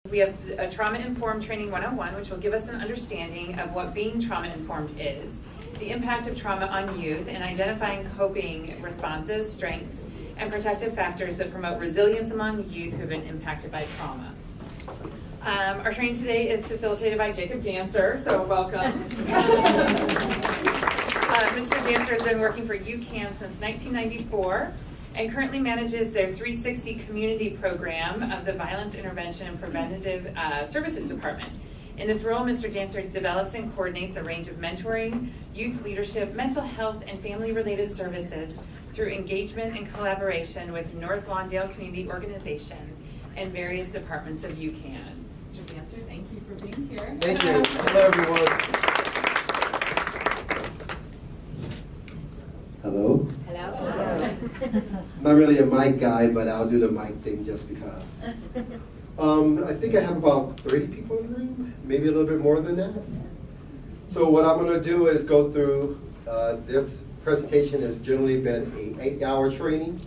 We have a Trauma-Informed Training 101, which will give us an understanding of what being trauma-informed is, the impact of trauma on youth, and identifying coping responses, strengths, and protective factors that promote resilience among youth who have been impacted by trauma. Our training today is facilitated by Jacob Dancer, so welcome. Mr. Dancer has been working for UCAN since 1994 and currently manages their 360 community program of the Violence Intervention and Preventative Services Department. In this role, Mr. Dancer develops and coordinates a range of mentoring, youth leadership, mental health, and family-related services through engagement and collaboration with North Lawndale community organizations and various departments of UCAN. Mr. Dancer, thank you for being here. Thank you. Hello, everyone. Hello. Hello. I'm not really a mic guy, but I'll do the mic thing just because. I think I have about 30 people in the room, maybe a little bit more than that. So what I'm going to do is go through, this presentation has generally been an 8-hour training.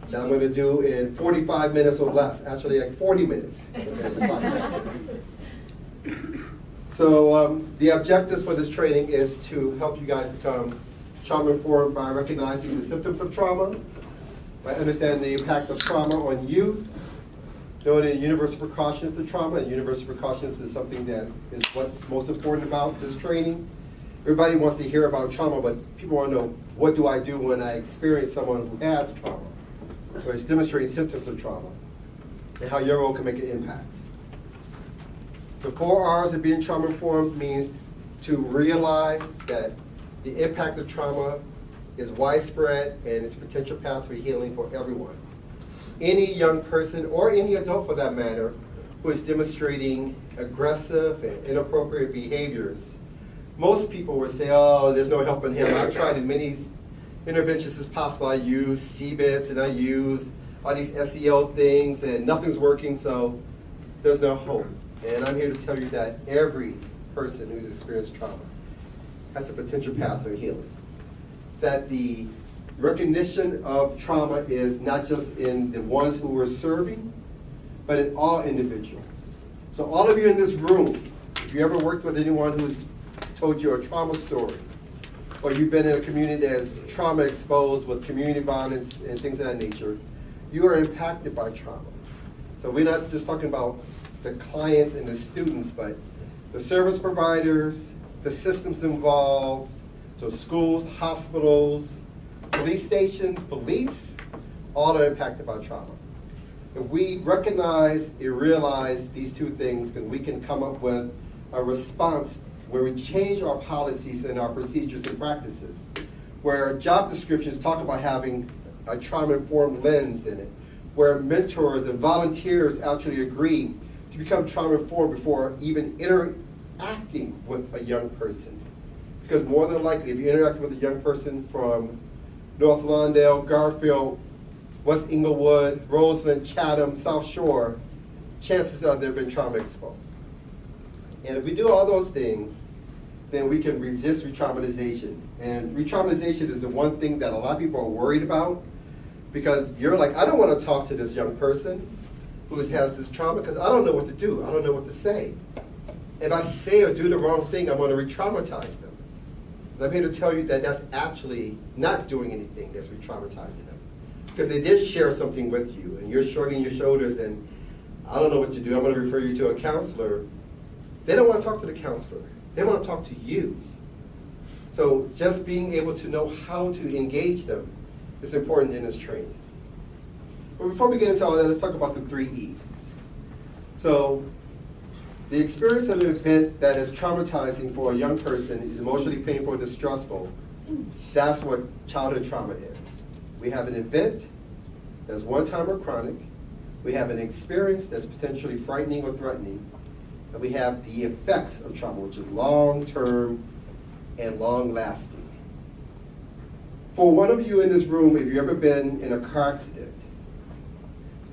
That I'm going to do in 45 minutes or less, actually like 40 minutes. So the objectives for this training is to help you guys become trauma-informed by recognizing the symptoms of trauma, by understanding the impact of trauma on youth, knowing the universal precautions to trauma, and universal precautions is something that is what's most important about this training. Everybody wants to hear about trauma, but people want to know, what do I do when I experience someone who has trauma, or is demonstrating symptoms of trauma, and how your role can make an impact. The 4 R's of being trauma-informed means to realize that the impact of trauma is widespread and its potential path for healing for everyone. Any young person, or any adult for that matter, who is demonstrating aggressive and inappropriate behaviors, most people will say, oh, there's no help in him. I've tried as many interventions as possible. I use CBITS and I use all these SEL things and nothing's working, so there's no hope. And I'm here to tell you that every person who's experienced trauma has a potential path for healing. That the recognition of trauma is not just in the ones who we're serving, but in all individuals. So all of you in this room, if you ever worked with anyone who's told you a trauma story, or you've been in a community that's trauma exposed with community violence and things of that nature, you are impacted by trauma. So we're not just talking about the clients and the students, but the service providers, the systems involved, so schools, hospitals, police stations, police, all are impacted by trauma. If we recognize and realize these two things, then we can come up with a response where we change our policies and our procedures and practices, where job descriptions talk about having a trauma-informed lens in it, where mentors and volunteers actually agree to become trauma-informed before even interacting with a young person. Because more than likely, if you interact with a young person from North Lawndale, Garfield, West Inglewood, Roseland, Chatham, South Shore, chances are they've been trauma exposed. And if we do all those things, then we can resist re-traumatization. And re-traumatization is the one thing that a lot of people are worried about, because you're like, I don't want to talk to this young person who has this trauma because I don't know what to do. I don't know what to say. If I say or do the wrong thing, I'm going to re-traumatize them. And I'm here to tell you that that's actually not doing anything that's re-traumatizing them. Because they did share something with you, and you're shrugging your shoulders and, I don't know what to do, I'm going to refer you to a counselor. They don't want to talk to the counselor. They want to talk to you. So just being able to know how to engage them is important in this training. But before we get into all that, let's talk about the 3 E's. So the experience of an event that is traumatizing for a young person is emotionally painful and distressful. That's what childhood trauma is. We have an event that's one-time or chronic. We have an experience that's potentially frightening or threatening. And we have the effects of trauma, which is long-term and long-lasting. For one of you in this room, if you've ever been in a car accident,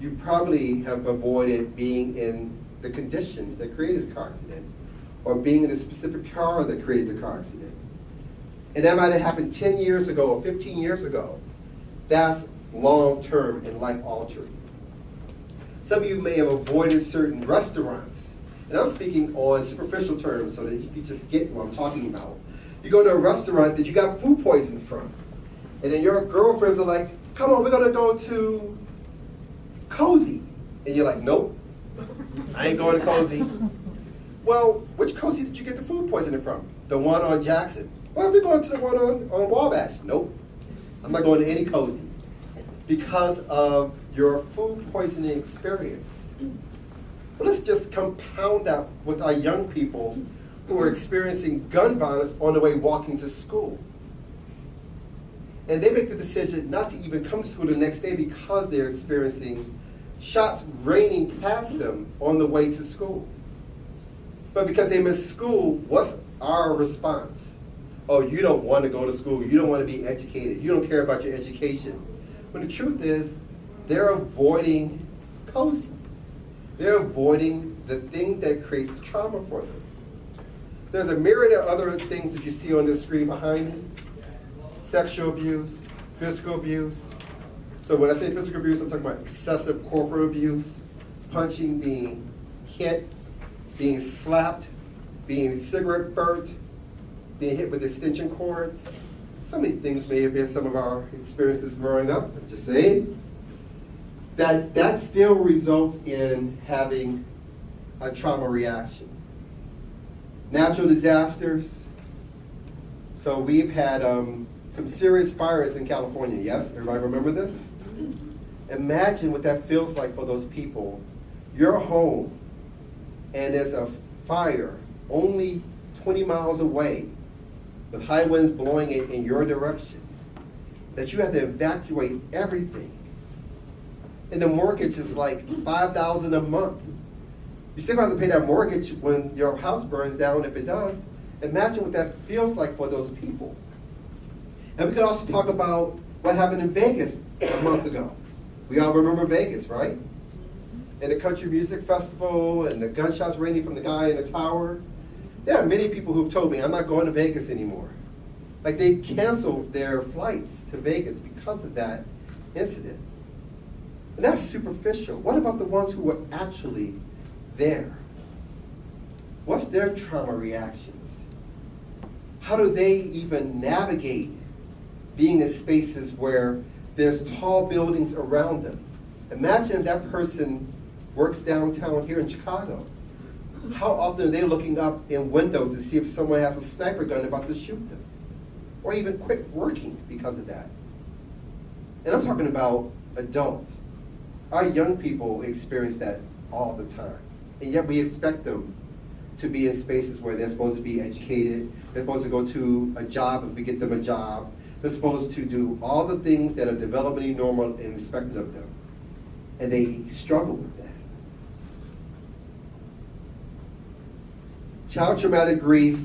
you probably have avoided being in the conditions that created the car accident, or being in a specific car that created the car accident. And that might have happened 10 years ago or 15 years ago. That's long-term and life-altering. Some of you may have avoided certain restaurants. And I'm speaking on superficial terms so that you can just get what I'm talking about. You go to a restaurant that you got food poisoning from. And then your girlfriends are like, come on, we're going to go to Cozy. And you're like, nope, I ain't going to Cozy. Well, which Cozy did you get the food poisoning from? The one on Jackson. Well, we're going to the one on Wabash. Nope, I'm not going to any Cozy. Because of your food poisoning experience. But let's just compound that with our young people who are experiencing gun violence on the way walking to school. And they make the decision not to even come to school the next day because they're experiencing shots raining past them on the way to school. But because they miss school, what's our response? Oh, you don't want to go to school. You don't want to be educated. You don't care about your education. When the truth is, they're avoiding Cozy. They're avoiding the thing that creates trauma for them. There's a myriad of other things that you see on this screen behind me. Sexual abuse, physical abuse. So when I say physical abuse, I'm talking about excessive corporal abuse, punching, being hit, being slapped, being cigarette burnt, being hit with extension cords. Some of these things may have been some of our experiences growing up. I'm just saying. That still results in having a trauma reaction. Natural disasters. So we've had some serious fires in California, yes? Everybody remember this? Imagine what that feels like for those people. You're home, and there's a fire only 20 miles away with high winds blowing it in your direction, that you have to evacuate everything. And the mortgage is like $5,000 a month. You still have to pay that mortgage when your house burns down, if it does. Imagine what that feels like for those people. And we could also talk about what happened in Vegas a month ago. We all remember Vegas, right? And the country music festival and the gunshots raining from the guy in the tower. There are many people who've told me, I'm not going to Vegas anymore. Like they canceled their flights to Vegas because of that incident. And that's superficial. What about the ones who were actually there? What's their trauma reactions? How do they even navigate being in spaces where there's tall buildings around them? Imagine if that person works downtown here in Chicago. How often are they looking up in windows to see if someone has a sniper gun about to shoot them? Or even quit working because of that. And I'm talking about adults. Our young people experience that all the time. And yet we expect them to be in spaces where they're supposed to be educated, they're supposed to go to a job if we get them a job, they're supposed to do all the things that are developmentally normal and expected of them. And they struggle with that. Child traumatic grief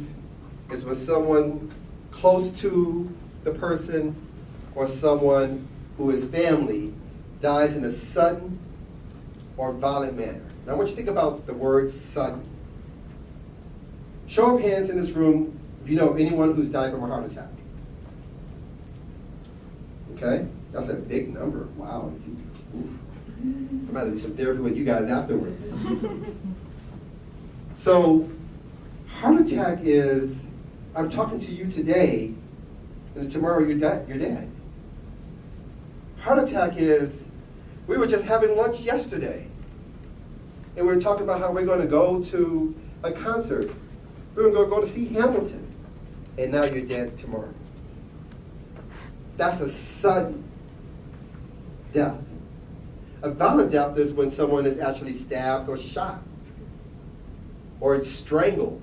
is when someone close to the person or someone who is family dies in a sudden or violent manner. Now I want you to think about the word sudden. Show of hands in this room if you know anyone who's died from a heart attack. Okay, that's a big number. Wow. I'm going to do some therapy with you guys afterwards. So, heart attack is, I'm talking to you today, and tomorrow you're dead. Heart attack is, we were just having lunch yesterday, and we were talking about how we're going to go to a concert. We're going to go to see Hamilton, and now you're dead tomorrow. That's a sudden death. A violent death is when someone is actually stabbed or shot, or it's strangled.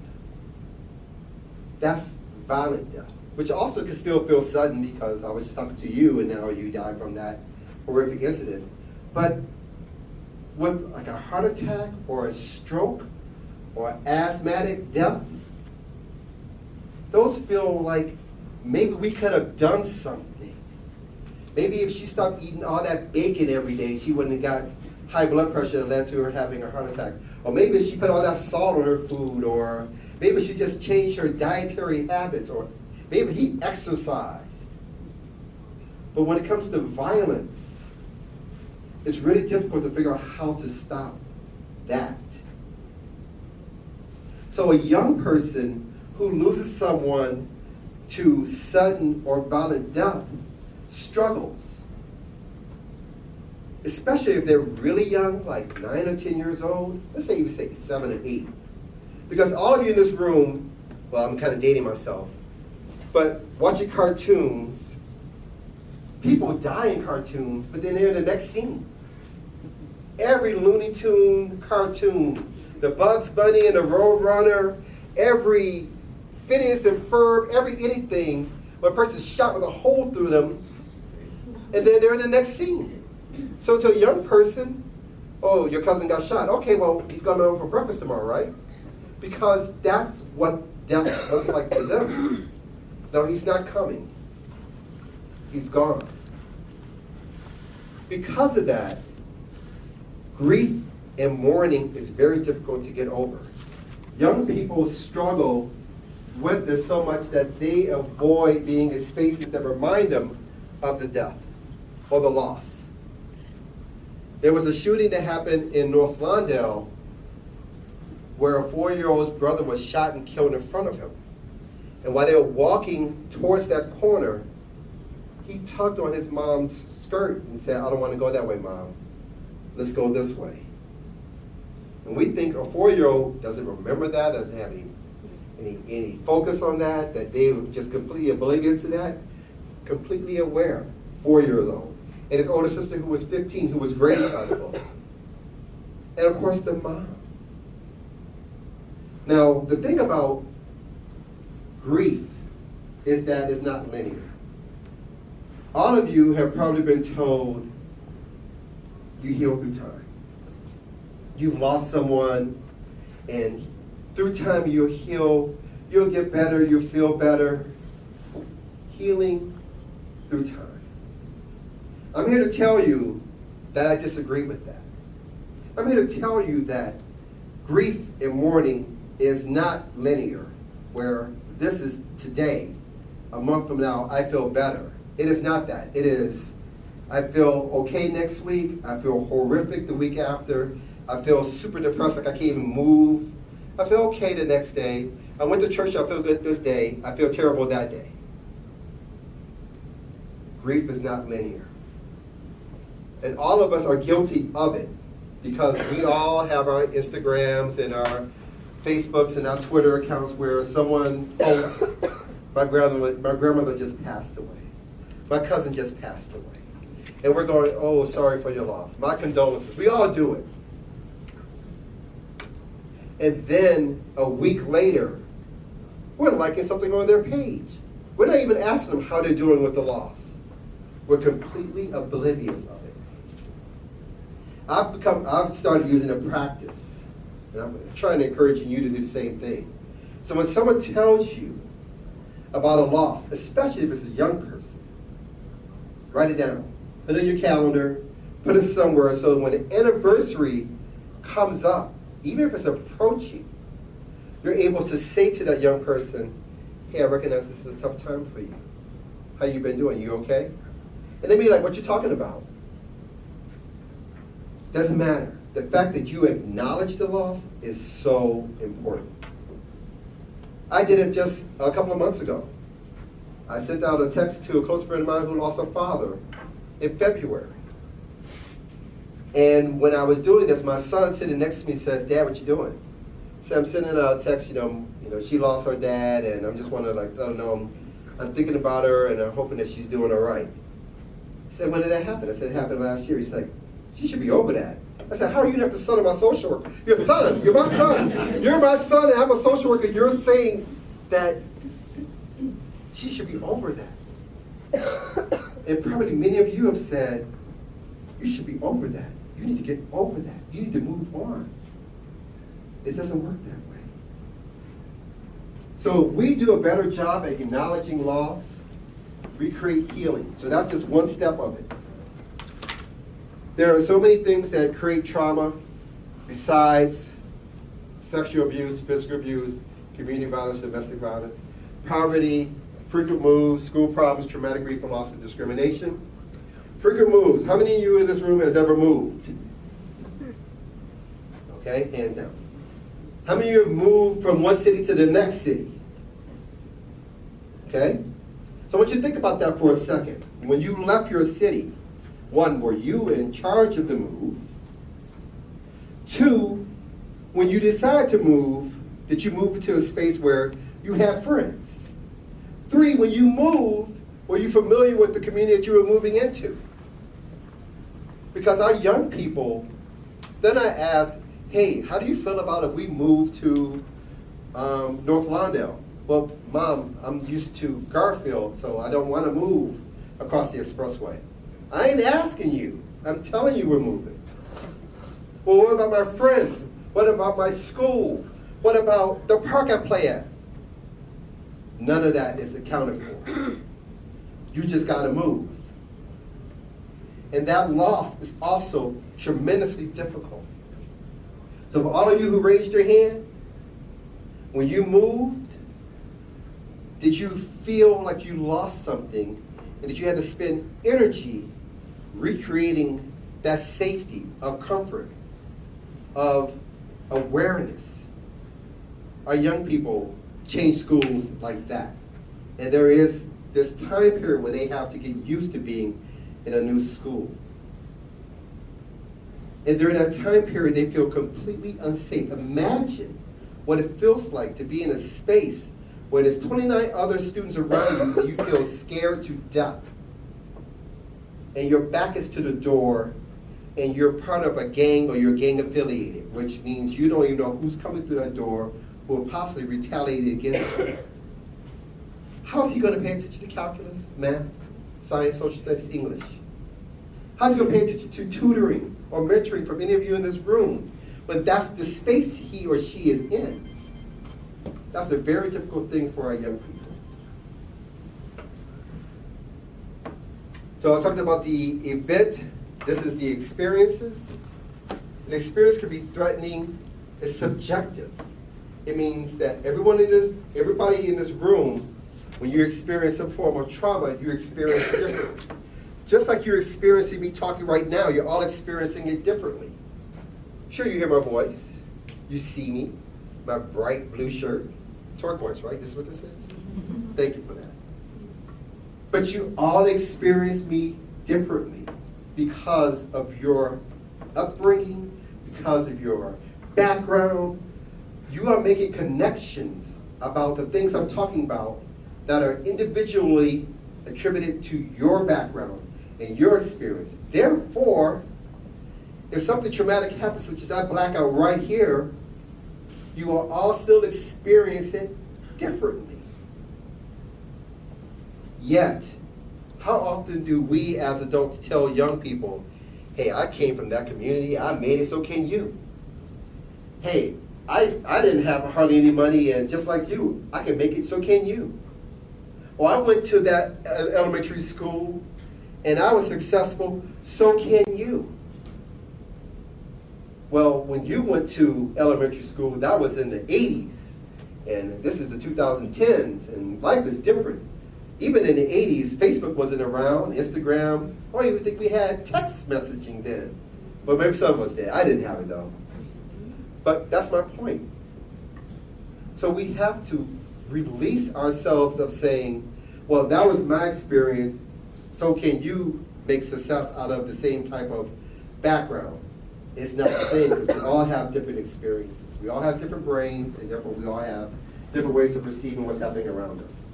That's violent death, which also can still feel sudden because I was just talking to you and now you died from that horrific incident. But with like a heart attack or a stroke or asthmatic death, those feel like maybe we could have done something. Maybe if she stopped eating all that bacon every day, she wouldn't have got high blood pressure that led to her having a heart attack. Or maybe if she put all that salt on her food, or maybe she just changed her dietary habits, or maybe he exercised. But when it comes to violence, it's really difficult to figure out how to stop that. So a young person who loses someone to sudden or violent death struggles, especially if they're really young, like 9 or 10 years old. Let's say even say 7 or 8. Because all of you in this room, well, I'm kind of dating myself, but watching cartoons, people die in cartoons, but then they're in the next scene. Every Looney Tune cartoon, the Bugs Bunny and the Roadrunner, every Phineas and Ferb, every anything, where a person's shot with a hole through them, and then they're in the next scene. So to a young person, oh, your cousin got shot. Okay, well, he's going over for breakfast tomorrow, right? Because that's what death looks like to them. No, he's not coming. He's gone. Because of that, grief and mourning is very difficult to get over. Young people struggle with this so much that they avoid being in spaces that remind them of the death or the loss. There was a shooting that happened in North Lawndale where a 4-year-old's brother was shot and killed in front of him. And while they were walking towards that corner, he tugged on his mom's skirt and said, "I don't want to go that way, Mom. Let's go this way." And we think a 4-year-old doesn't remember that, doesn't have any focus on that, that they were just completely oblivious to that, completely aware, 4 years old. And his older sister who was 15, who was raised by the both. And of course the mom. Now, the thing about grief is that it's not linear. All of you have probably been told you heal through time. You've lost someone, and through time you'll heal, you'll get better, you'll feel better. Healing through time. I'm here to tell you that I disagree with that. I'm here to tell you that grief and mourning is not linear, where this is today, a month from now, I feel better. It is not that. It is, I feel okay next week, I feel horrific the week after, I feel super depressed, like I can't even move. I feel okay the next day. I went to church, I feel good this day, I feel terrible that day. Grief is not linear. And all of us are guilty of it because we all have our Instagrams and our Facebooks and our Twitter accounts where someone posts, my grandmother just passed away. My cousin just passed away. And we're going, oh, sorry for your loss. My condolences. We all do it. And then a week later, we're liking something on their page. We're not even asking them how they're doing with the loss. We're completely oblivious of it. I've started using a practice, and I'm trying to encourage you to do the same thing. So when someone tells you about a loss, especially if it's a young person, write it down. Put it in your calendar, put it somewhere so when the anniversary comes up, even if it's approaching, you're able to say to that young person, hey, I recognize this is a tough time for you. How you been doing? You okay? And they be like, what you talking about? Doesn't matter. The fact that you acknowledge the loss is so important. I did it just a couple of months ago. I sent out a text to a close friend of mine who lost her father in February. And when I was doing this, my son sitting next to me says, Dad, what you doing? So I'm sending out a text, you know, she lost her dad, and I'm just want to let her know I'm thinking about her, and I'm hoping that she's doing all right. He said, when did that happen? I said, it happened last year. He's like, she should be over that. I said, how are you not the son of my social worker? You're my son. You're my son, and I'm a social worker. You're saying that she should be over that. And probably many of you have said, you should be over that. You need to get over that. You need to move on. It doesn't work that way. So we do a better job at acknowledging loss, we create healing. So that's just one step of it. There are so many things that create trauma besides sexual abuse, physical abuse, community violence, domestic violence, poverty, frequent moves, school problems, traumatic grief and loss and discrimination. Frequent moves. How many of you in this room has ever moved? Okay, hands down. How many of you have moved from one city to the next city? Okay? So I want you to think about that for a second. When you left your city, one, were you in charge of the move? Two, when you decided to move, did you move into a space where you have friends? Three, when you moved, were you familiar with the community that you were moving into? Because our young people, then I ask, hey, how do you feel about if we move to North Lawndale? Well, Mom, I'm used to Garfield, so I don't want to move across the expressway. I ain't asking you. I'm telling you we're moving. Well, what about my friends? What about my school? What about the park I play at? None of that is accounted for. You just got to move. And that loss is also tremendously difficult. So for all of you who raised your hand, when you moved, did you feel like you lost something and that you had to spend energy recreating that safety of comfort, of awareness? Our young people change schools like that. And there is this time period where they have to get used to being in a new school. And during that time period, they feel completely unsafe. Imagine what it feels like to be in a space where there's 29 other students around you, you feel scared to death. And your back is to the door, and you're part of a gang or you're gang affiliated, which means you don't even know who's coming through that door who will possibly retaliate against you. How is he going to pay attention to calculus, math, science, social studies, English? How's he going to pay attention to tutoring or mentoring from any of you in this room when that's the space he or she is in? That's a very difficult thing for our young people. So I talked about the event. This is the experiences. An experience can be threatening. It's subjective. It means that everybody in this room, when you experience some form of trauma, you experience it differently. Just like you're experiencing me talking right now, you're all experiencing it differently. Sure, you hear my voice. You see me, my bright blue shirt. Turquoise, right? This is what this is? Thank you for that. But you all experience me differently because of your upbringing, because of your background. You are making connections about the things I'm talking about that are individually attributed to your background and your experience. Therefore, if something traumatic happens, such as that blackout right here, you will all still experience it differently. Yet, how often do we as adults tell young people, hey, I came from that community, I made it, so can you? Hey, I didn't have hardly any money, and just like you, I can make it, so can you? Or I went to that elementary school, and I was successful, so can you? Well, when you went to elementary school, that was in the 80s, and this is the 2010s, and life is different. Even in the 80s, Facebook wasn't around, Instagram, I don't even think we had text messaging then. But maybe some of us did. I didn't have it though. But that's my point. So we have to release ourselves of saying, well, that was my experience, so can you make success out of the same type of background? It's not the same because we all have different experiences. We all have different brains, and therefore we all have different ways of perceiving what's happening around us.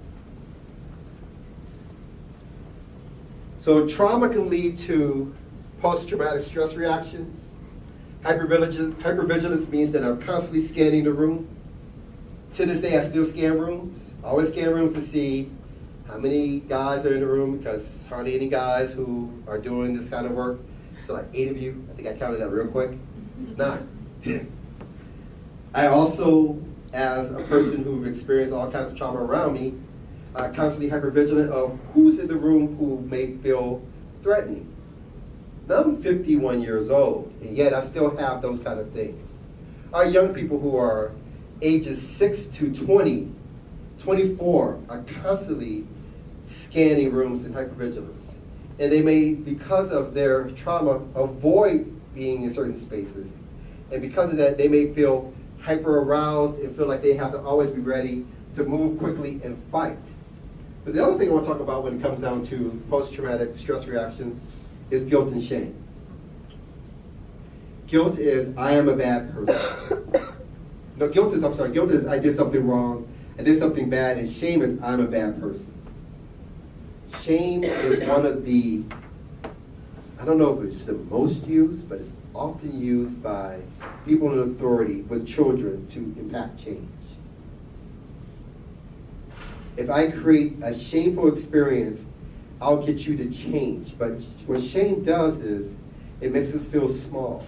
So trauma can lead to post-traumatic stress reactions. Hypervigilance means that I'm constantly scanning the room. To this day, I still scan rooms. I always scan rooms to see how many guys are in the room, because there's hardly any guys who are doing this kind of work. So like 8 of you, I think I counted that real quick. 9. I also, as a person who've experienced all kinds of trauma around me, constantly hypervigilant of who's in the room who may feel threatening. Now I'm 51 years old, and yet I still have those kind of things. Our young people who are ages 6 to 20, 24 are constantly scanning rooms in hypervigilance. And they may, because of their trauma, avoid being in certain spaces. And because of that, they may feel hyper aroused and feel like they have to always be ready to move quickly and fight. But the other thing I want to talk about when it comes down to post-traumatic stress reactions is guilt and shame. Guilt is, I am a bad person. No, guilt is I did something wrong, I did something bad, and shame is I'm a bad person. Shame is one of the, I don't know if it's the most used, but it's often used by people in authority with children to impact change. If I create a shameful experience, I'll get you to change. But what shame does is it makes us feel small.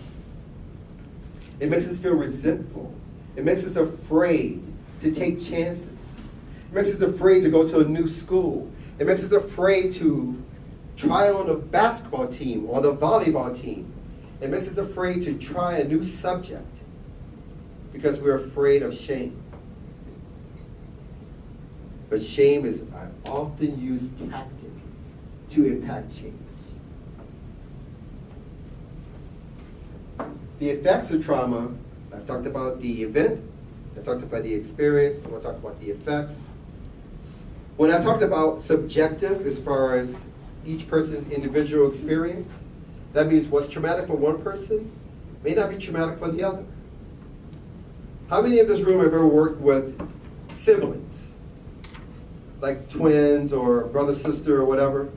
It makes us feel resentful. It makes us afraid to take chances. It makes us afraid to go to a new school. It makes us afraid to try on the basketball team or the volleyball team. It makes us afraid to try a new subject because we're afraid of shame. But shame is an often used tactic to impact change. The effects of trauma, I've talked about the event, I talked about the experience, I want to talk about the effects. When I talked about subjective as far as each person's individual experience, that means what's traumatic for one person may not be traumatic for the other. How many of this room have ever worked with siblings? Like twins or brother, sister, or whatever,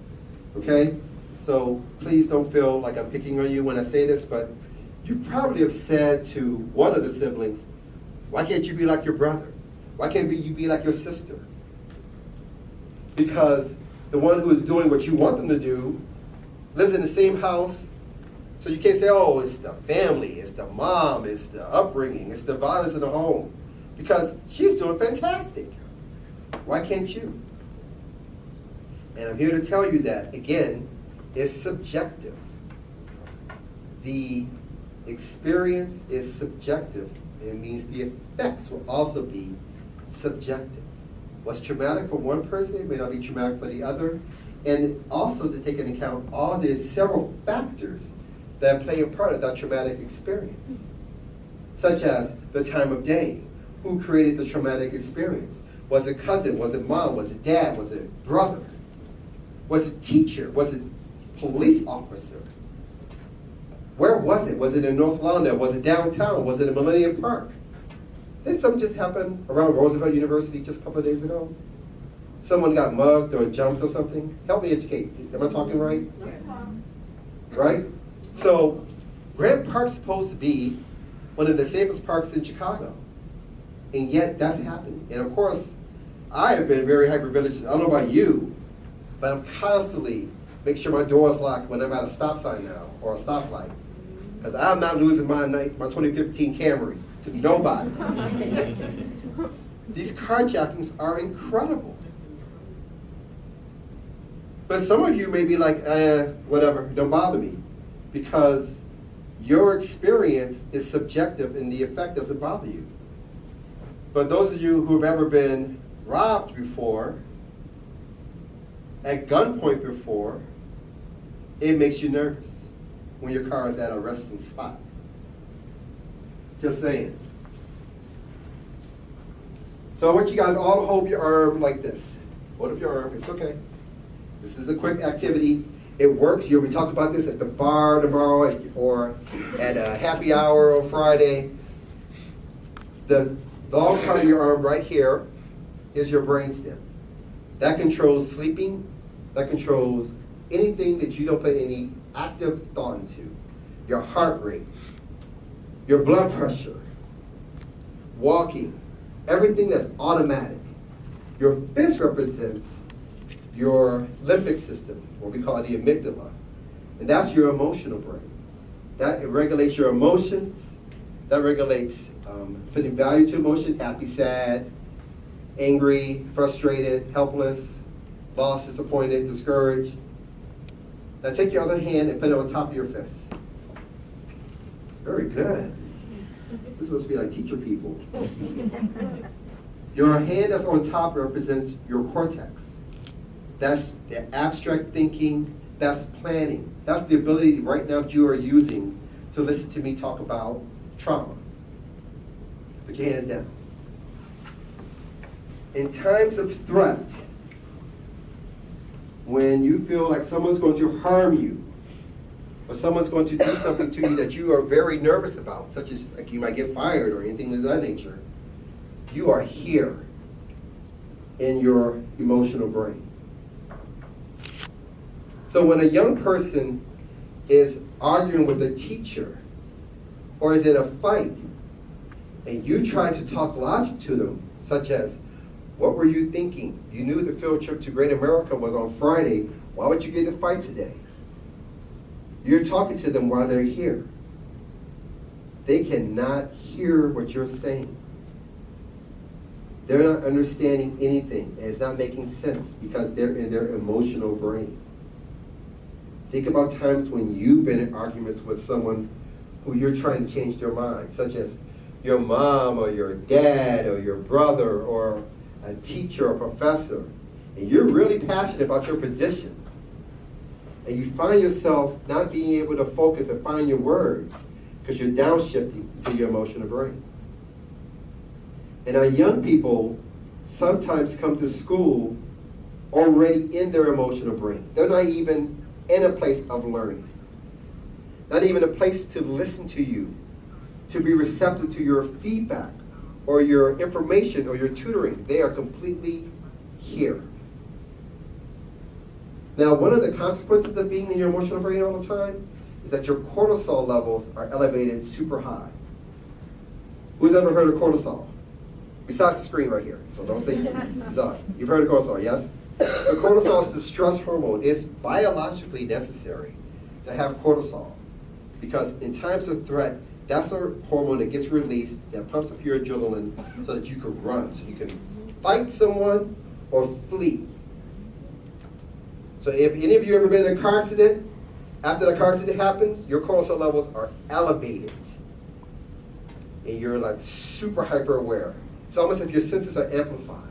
okay? So please don't feel like I'm picking on you when I say this, but you probably have said to one of the siblings, why can't you be like your brother? Why can't you be like your sister? Because the one who is doing what you want them to do lives in the same house, so you can't say, oh, it's the family, it's the mom, it's the upbringing, it's the violence in the home, because she's doing fantastic. Why can't you? And I'm here to tell you that, again, it's subjective. The experience is subjective. It means the effects will also be subjective. What's traumatic for one person may not be traumatic for the other. And also to take into account all the several factors that play a part of that traumatic experience, such as the time of day, who created the traumatic experience. Was it cousin? Was it mom? Was it dad? Was it brother? Was it teacher? Was it police officer? Where was it? Was it in North London? Was it downtown? Was it in Millennium Park? Did something just happen around Roosevelt University just a couple of days ago? Someone got mugged or jumped or something? Help me educate. Am I talking right? Right? So, Grant Park's supposed to be one of the safest parks in Chicago. And yet, that's happening. And of course, I have been very hypervigilant. I don't know about you, but I'm constantly making sure my door is locked when I'm at a stop sign now or a stoplight. Because I'm not losing my 2015 Camry to nobody. These carjackings are incredible. But some of you may be like, whatever, don't bother me. Because your experience is subjective and the effect doesn't bother you. But those of you who have ever been robbed before, at gunpoint before, it makes you nervous when your car is at a resting spot. Just saying. So I want you guys all to hold your arm like this. Hold up your arm, it's okay. This is a quick activity. It works. You'll be talking about this at the bar tomorrow or at a happy hour on Friday. The long part of your arm right here is your brainstem. That controls sleeping. That controls anything that you don't put any active thought into. Your heart rate, your blood pressure, walking, everything that's automatic. Your fist represents your limbic system, what we call the amygdala. And that's your emotional brain. That regulates your emotions. That regulates putting value to emotion, happy, sad, angry, frustrated, helpless, lost, disappointed, discouraged. Now take your other hand and put it on top of your fist. Very good. This must be like teacher people. Your hand that's on top represents your cortex. That's the abstract thinking, That's planning. That's the ability right now that you are using to listen to me talk about trauma. Put your hands down. In times of threat, when you feel like someone's going to harm you, or someone's going to do something to you that you are very nervous about, such as like you might get fired or anything of that nature, you are here in your emotional brain. So when a young person is arguing with a teacher or is in a fight, and you try to talk logic to them, such as, what were you thinking? You knew the field trip to Great America was on Friday. Why would you get in a fight today? You're talking to them while they're here. They cannot hear what you're saying. They're not understanding anything, and it's not making sense because they're in their emotional brain. Think about times when you've been in arguments with someone who you're trying to change their mind, such as your mom or your dad or your brother or a teacher or professor, and you're really passionate about your position, and you find yourself not being able to focus and find your words because you're downshifting to your emotional brain. And our young people sometimes come to school already in their emotional brain. They're not even in a place of learning, not even a place to listen to you, to be receptive to your feedback or your information or your tutoring. They are completely here. Now, one of the consequences of being in your emotional brain all the time is that your cortisol levels are elevated super high. Who's ever heard of cortisol? Besides the screen right here, so don't say you saw it. You've heard of cortisol, yes? The cortisol is the stress hormone. It's biologically necessary to have cortisol because in times of threat, that's a hormone that gets released that pumps up your adrenaline so that you can run, so you can fight someone or flee. So if any of you ever been in a car accident, after the car accident happens, your cortisol levels are elevated. And you're like super hyper aware. It's almost like your senses are amplified.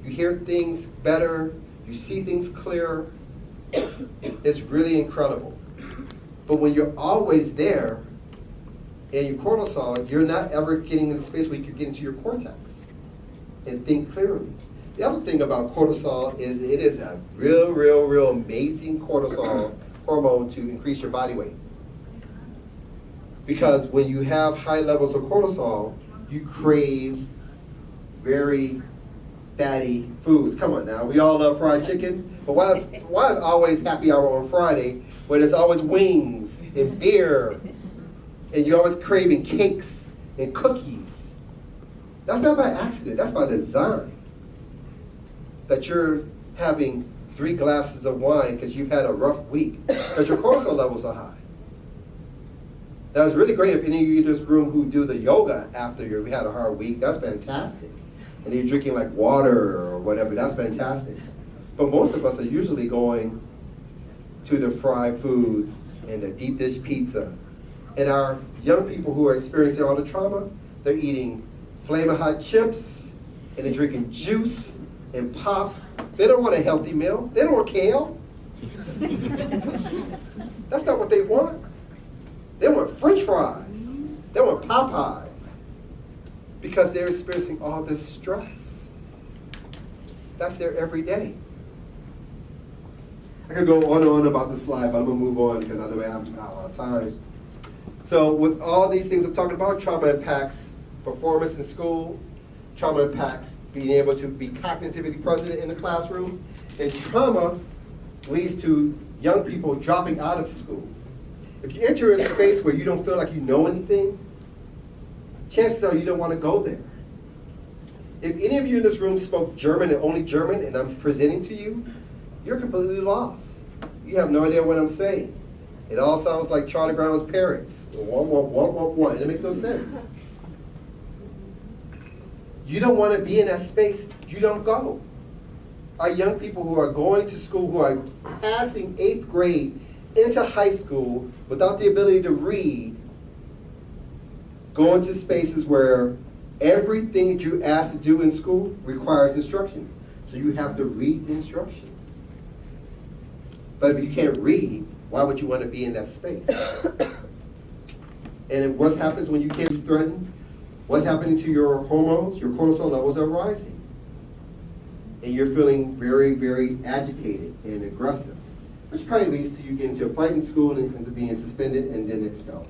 You hear things better, you see things clearer. It's really incredible. But when you're always there, and your cortisol, you're not ever getting in a space where you can get into your cortex and think clearly. The other thing about cortisol is it is a real amazing cortisol hormone to increase your body weight. Because when you have high levels of cortisol, you crave very fatty foods. Come on now, we all love fried chicken, but why is always happy hour on Friday when there's always wings and beer and you're always craving cakes and cookies? That's not by accident, that's by design. That you're having 3 glasses of wine because you've had a rough week, because your cortisol levels are high. Now it's really great if any of you in this room who do the yoga after you've had a hard week, that's fantastic. And you're drinking like water or whatever, that's fantastic. But most of us are usually going to the fried foods and the deep dish pizza. And our young people who are experiencing all the trauma, they're eating Flamin' Hot chips and they're drinking juice and pop. They don't want a healthy meal. They don't want kale. That's not what they want. They want French fries. They want Popeyes. Because they're experiencing all this stress. That's their everyday. I could go on and on about this slide, but I'm going to move on because I know we have a lot of time. So with all these things I'm talking about, trauma impacts performance in school, trauma impacts being able to be cognitively present in the classroom, and trauma leads to young people dropping out of school. If you enter a space where you don't feel like you know anything, chances are you don't want to go there. If any of you in this room spoke German and only German, and I'm presenting to you, you're completely lost. You have no idea what I'm saying. It all sounds like Charlie Brown's parents. One. It makes no sense. You don't want to be in that space. You don't go. Our young people who are going to school, who are passing 8th grade into high school without the ability to read, go into spaces where everything that you asked to do in school requires instructions. So you have to read the instructions. But if you can't read, why would you want to be in that space? And what happens when you can't be threatened? What's happening to your hormones? Your cortisol levels are rising. And you're feeling very, very agitated and aggressive, which probably leads to you getting into a fight in school and to being suspended and then expelled.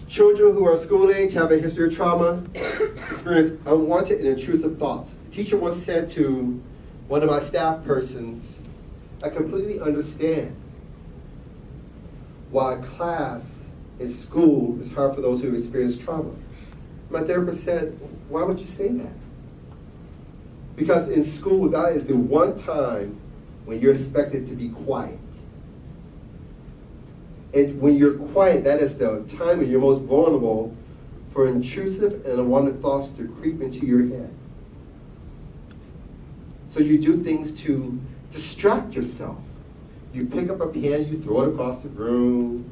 Children who are school age have a history of trauma, experience unwanted and intrusive thoughts. A teacher once said to one of my staff persons, I completely understand why class in school is hard for those who experience trauma. My therapist said, why would you say that? Because in school, that is the one time when you're expected to be quiet. And when you're quiet, that is the time when you're most vulnerable for intrusive and unwanted thoughts to creep into your head. So you do things to distract yourself. You pick up a pen, you throw it across the room.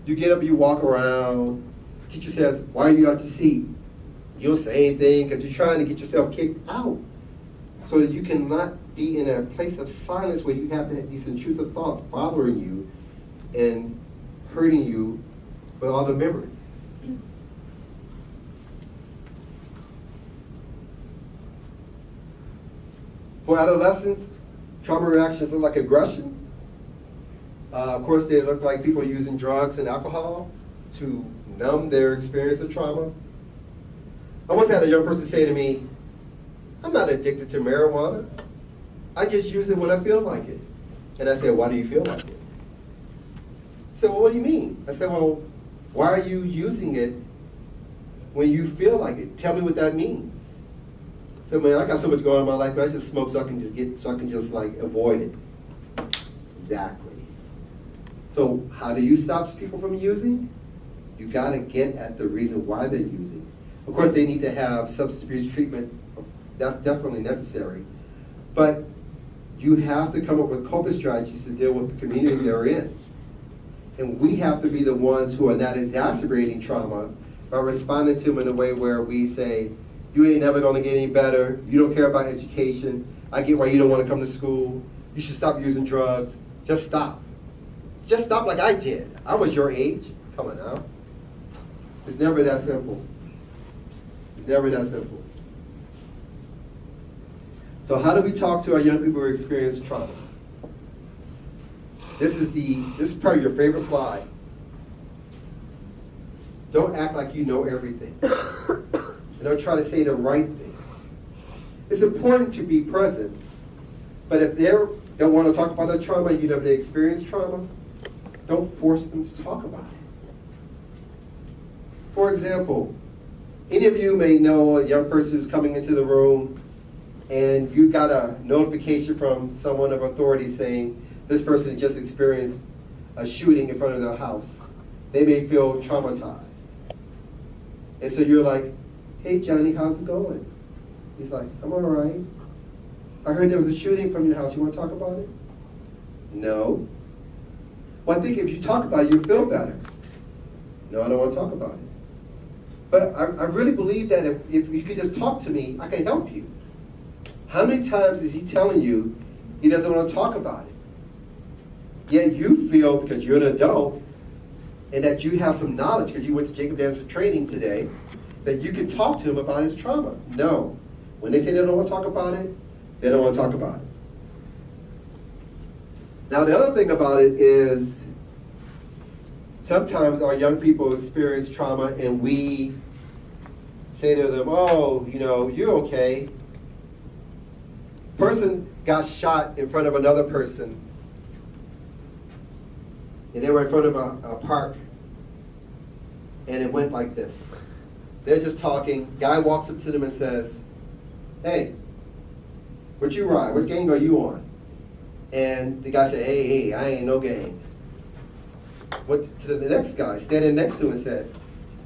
You get up, you walk around. The teacher says, why are you out your seat? You don't say anything because you're trying to get yourself kicked out. So that you cannot be in a place of silence where you have these intrusive thoughts bothering you and hurting you with all the memories. For adolescents, trauma reactions look like aggression. Of course, they look like people using drugs and alcohol to numb their experience of trauma. I once had a young person say to me, I'm not addicted to marijuana. I just use it when I feel like it. And I said, why do you feel like it? He said, well, what do you mean? I said, well, why are you using it when you feel like it? Tell me what that means. I said, man, I got so much going on in my life, man, I just smoke so I can just like avoid it. Exactly. So how do you stop people from using? You gotta get at the reason why they're using. Of course, they need to have substance abuse treatment. That's definitely necessary. But you have to come up with coping strategies to deal with the community they're in. And we have to be the ones who are not exacerbating trauma by responding to them in a way where we say, you ain't never gonna get any better, you don't care about education, I get why you don't wanna come to school, you should stop using drugs, just stop. Just stop like I did. I was your age. Come on now. It's never that simple. It's never that simple. So how do we talk to our young people who experience trauma? This is probably your favorite slide. Don't act like you know everything. And don't try to say the right thing. It's important to be present, but if they don't want to talk about their trauma, you know, if they experience trauma, don't force them to talk about it. For example, any of you may know a young person who's coming into the room and you got a notification from someone of authority saying this person just experienced a shooting in front of their house. They may feel traumatized. And so you're like, hey Johnny, how's it going? He's like, I'm all right. I heard there was a shooting from your house. You want to talk about it? No. Well, I think if you talk about it, you'll feel better. No, I don't want to talk about it. But I really believe that if you could just talk to me, I can help you. How many times is he telling you he doesn't want to talk about it? Yet you feel, because you're an adult, and that you have some knowledge, because you went to Jacob Dancer training today, that you can talk to him about his trauma. No. When they say they don't want to talk about it, they don't want to talk about it. Now the other thing about it is sometimes our young people experience trauma and we say to them, oh, you know, you're okay. Person got shot in front of another person and they were in front of a park and it went like this. They're just talking. Guy walks up to them and says, hey, what you ride? What gang are you on? And the guy said, hey, I ain't no gang. Went to the next guy standing next to him and said,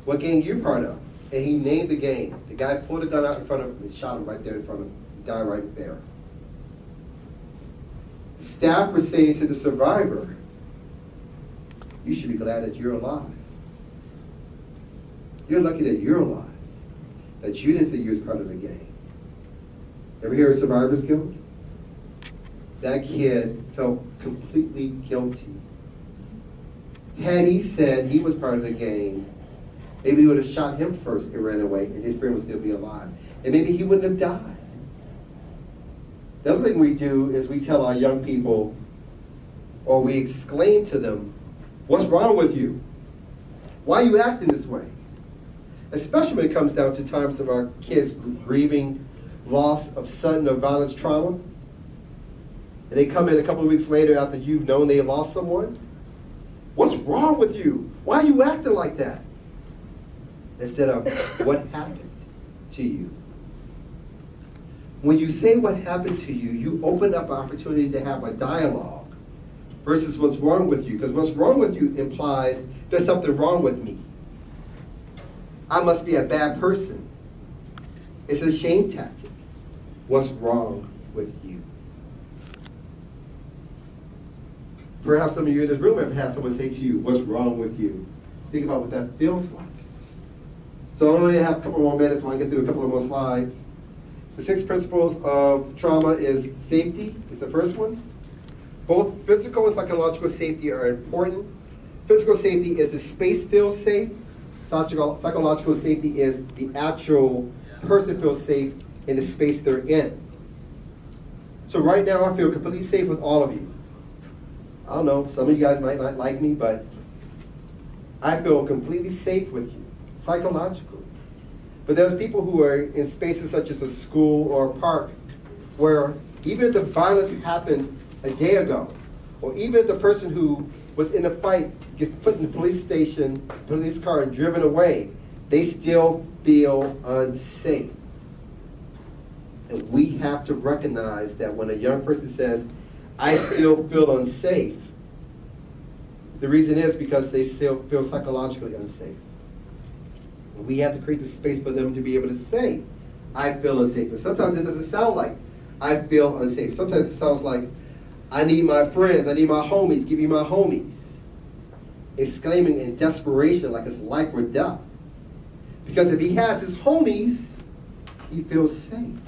what gang you part of? And he named the gang. The guy pulled a gun out in front of him and shot him right there in front of him. The guy right there. Staff were saying to the survivor, you should be glad that you're alive. You're lucky that you're alive, that you didn't say you was part of the gang. Ever hear of survivor's guilt? That kid felt completely guilty. Had he said he was part of the gang, maybe he would have shot him first and ran away, and his friend would still be alive. And maybe he wouldn't have died. The other thing we do is we tell our young people, or we exclaim to them, what's wrong with you? Why are you acting this way? Especially when it comes down to times of our kids grieving loss of sudden or violence trauma. And they come in a couple of weeks later after you've known they lost someone. What's wrong with you? Why are you acting like that? Instead of, what happened to you? When you say what happened to you, you open up an opportunity to have a dialogue versus what's wrong with you. Because what's wrong with you implies there's something wrong with me. I must be a bad person. It's a shame tactic. What's wrong with you? Perhaps some of you in this room have had someone say to you, what's wrong with you? Think about what that feels like. So I only have a couple more minutes while I get through a couple of more slides. The 6 principles of trauma is safety, is the first one. Both physical and psychological safety are important. Physical safety is the space feels safe. Psychological safety is the actual person feels safe in the space they're in. So right now I feel completely safe with all of you. I don't know, some of you guys might not like me, but I feel completely safe with you, psychologically. But there's people who are in spaces such as a school or a park where even if the violence happened a day ago, or even if the person who was in a fight gets put in the police station, police car, and driven away, they still feel unsafe. And we have to recognize that when a young person says, I still feel unsafe, the reason is because they still feel psychologically unsafe. We have to create the space for them to be able to say, I feel unsafe. But sometimes it doesn't sound like, I feel unsafe. Sometimes it sounds like, I need my friends, I need my homies, give me my homies. Exclaiming in desperation like it's life or death. Because if he has his homies, he feels safe.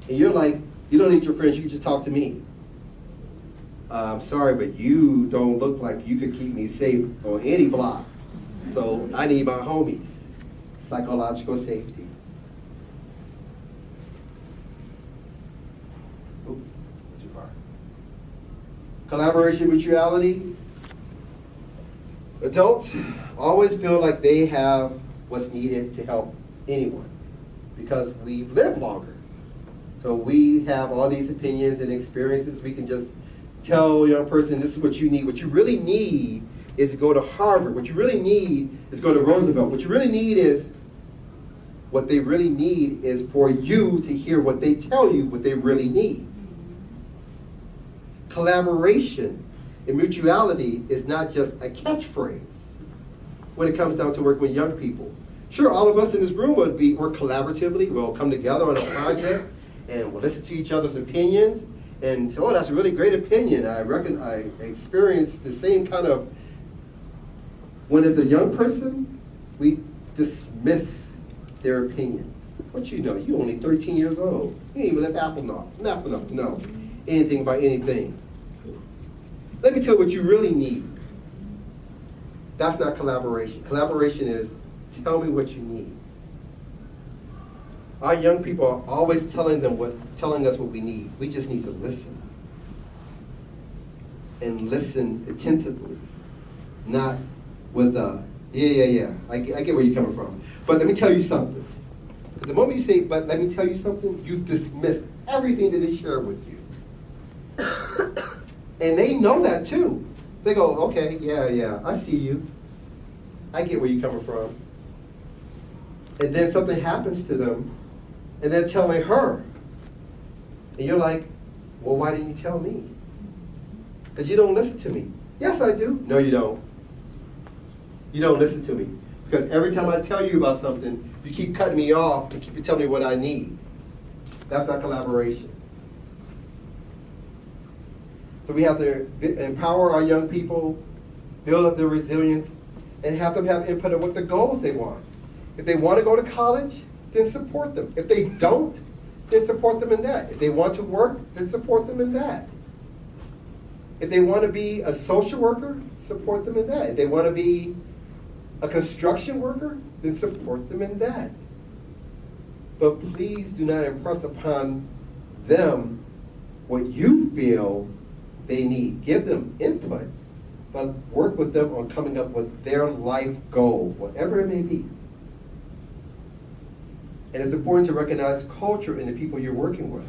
And you're like, you don't need your friends, you can just talk to me. I'm sorry, but you don't look like you could keep me safe on any block. So I need my homies. Psychological safety. Oops, too far. Collaboration, mutuality. Adults always feel like they have what's needed to help anyone because we've lived longer. So we have all these opinions and experiences. We can just tell a young person, this is what you need. What you really need is to go to Harvard. What you really need is go to Roosevelt. What you really need is, what they really need is for you to hear what they tell you what they really need. Collaboration and mutuality is not just a catchphrase when it comes down to working with young people. Sure, all of us in this room would work collaboratively. We'll come together on a project and we'll listen to each other's opinions and say, oh, that's a really great opinion. I reckon I experienced the same kind of. When as a young person, we dismiss their opinions. What you know? You're only 13 years old. You ain't even left apple enough to know anything about anything. Let me tell you what you really need. That's not collaboration. Collaboration is tell me what you need. Our young people are always telling us what we need. We just need to listen. And listen attentively, not with yeah. I get where you're coming from. But let me tell you something. The moment you say, but let me tell you something, you've dismissed everything that they share with you. And they know that too. They go, okay, yeah, I see you. I get where you're coming from. And then something happens to them, and they're telling her. And you're like, well, why didn't you tell me? Because you don't listen to me. Yes, I do. No, you don't. You don't listen to me. Because every time I tell you about something, you keep cutting me off and keep telling me what I need. That's not collaboration. So we have to empower our young people, build up their resilience, and have them have input on what the goals they want. If they want to go to college, then support them. If they don't, then support them in that. If they want to work, then support them in that. If they want to be a social worker, support them in that. If they want to be a construction worker, then support them in that. But please do not impress upon them what you feel they need. Give them input, but work with them on coming up with their life goal, whatever it may be. And it's important to recognize culture in the people you're working with.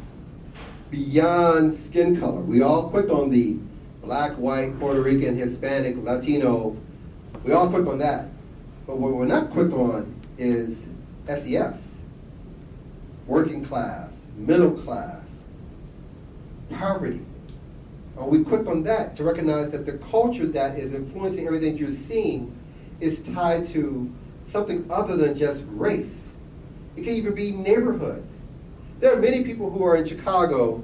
Beyond skin color, we all quick on the black, white, Puerto Rican, Hispanic, Latino. We all quick on that. But what we're not quick on is SES. Working class, middle class, poverty. Are we quick on that to recognize that the culture that is influencing everything you're seeing is tied to something other than just race? It can even be neighborhood. There are many people who are in Chicago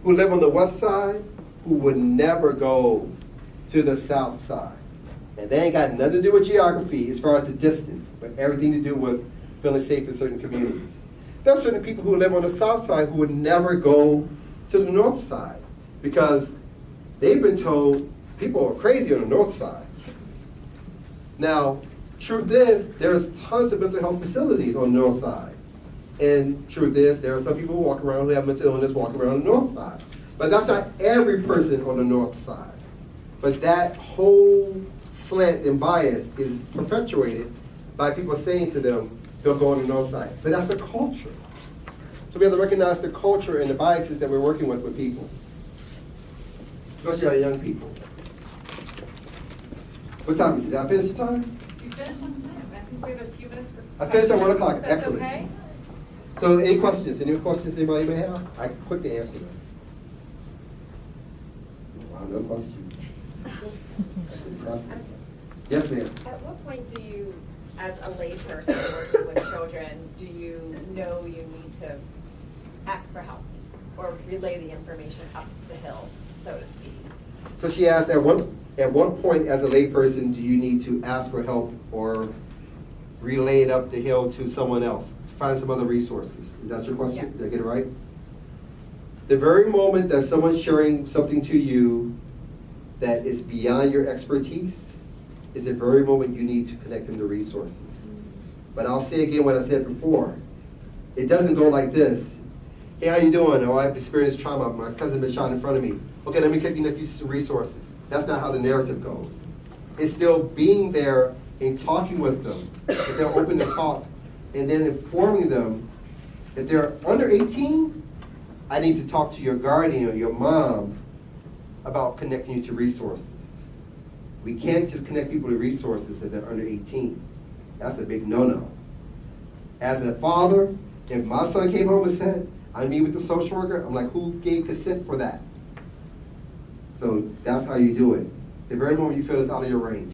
who live on the west side who would never go to the south side. And they ain't got nothing to do with geography as far as the distance, but everything to do with feeling safe in certain communities. There are certain people who live on the south side who would never go to the north side because they've been told people are crazy on the north side. Now, truth is, there's tons of mental health facilities on the north side. And truth is, there are some people who walk around who have mental illness walking around the north side. But that's not every person on the north side. But that whole slant and bias is perpetuated by people saying to them, they'll go on the north side. But that's a culture. So we have to recognize the culture and the biases that we're working with people. Especially our young people. What time is it? Did I finish the time? You finished on time. I think we have a few minutes for I finished at 1 questions. o'clock. That's Excellent. okay? So any questions? Any questions anybody may have? I can quickly answer them. Wow, no questions. That's impressive. Yes, ma'am. At what point do you, as a layperson working with children, do you know you need to ask for help or relay the information up the hill, so to speak? So she asked, at what point as a layperson do you need to ask for help or relay it up the hill to someone else to find some other resources? Is that your question? Yeah. Did I get it right? The very moment that someone's sharing something to you that is beyond your expertise is the very moment you need to connect them to resources. But I'll say again what I said before. It doesn't go like this. Hey, how you doing? Oh, I've experienced trauma. My cousin been shot in front of me. Okay, let me connect you to some resources. That's not how the narrative goes. It's still being there and talking with them. If they're open to talk, and then informing them. If they're under 18, I need to talk to your guardian or your mom about connecting you to resources. We can't just connect people to resources if they're under 18. That's a big no-no. As a father, if my son came home and said, I meet with the social worker, I'm like, who gave consent for that? So that's how you do it. The very moment you feel it's out of your range.